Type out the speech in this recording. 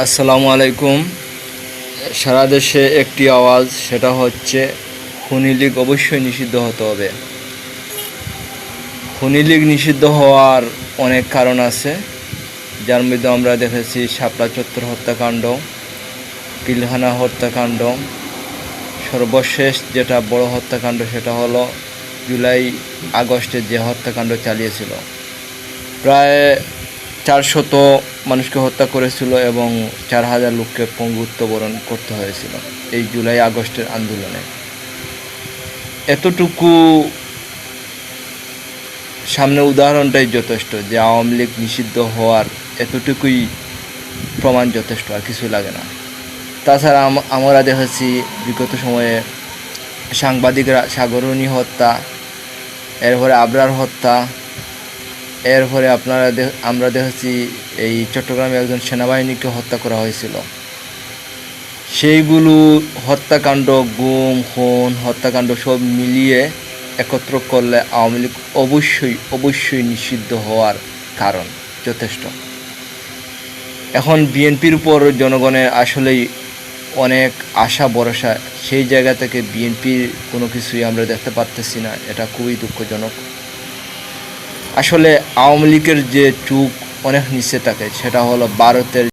আসসালামু আলাইকুম। সারা দেশে একটি আওয়াজ, সেটা হচ্ছে খুনি লীগ অবশ্যই নিষিদ্ধ হতে হবে। খুনি লীগ নিষিদ্ধ হওয়ার অনেক কারণ আছে, যার মধ্যে আমরা দেখেছি শাপলা চত্বর হত্যাকাণ্ড, পিলখানা হত্যাকাণ্ড, সর্বশেষ যেটা বড় হত্যাকাণ্ড সেটা হলো জুলাই আগস্টে যে হত্যাকাণ্ড চালিয়েছিল। প্রায় 400 মানুষকে হত্যা করেছিল এবং 4000 লোককে পঙ্গুত্ব বরণ করতে হয়েছিল এই জুলাই আগস্টের আন্দোলনে। এতটুকু সামনে উদাহরণটাই যথেষ্ট যে আওয়ামী লীগ নিষিদ্ধ হওয়ার এতটুকুই প্রমাণ যথেষ্ট, আর কিছু লাগে না। তাছাড়া আমরা দেখেছি বিগত সময়ে সাংবাদিকরা সাগরণী হত্যা, এরপরে আবরার হত্যা, এরপরে আমরা দেখেছি এই চট্টগ্রামে একজন সেনাবাহিনীকে হত্যা করা হয়েছিল। সেইগুলো হত্যাকাণ্ড, গুম খুন হত্যাকাণ্ড সব মিলিয়ে একত্র করলে আওয়ামী লীগ অবশ্যই নিষিদ্ধ হওয়ার কারণ যথেষ্ট। এখন বিএনপির উপর জনগণের আসলেই অনেক আশা ভরসা, সেই জায়গা থেকে বিএনপির কোনো কিছুই আমরা দেখতে পারতেছি না। এটা খুবই দুঃখজনক। আসলে আওয়ামী লীগের যে চুক অনেক নিচে থাকে, সেটা হলো ভারতের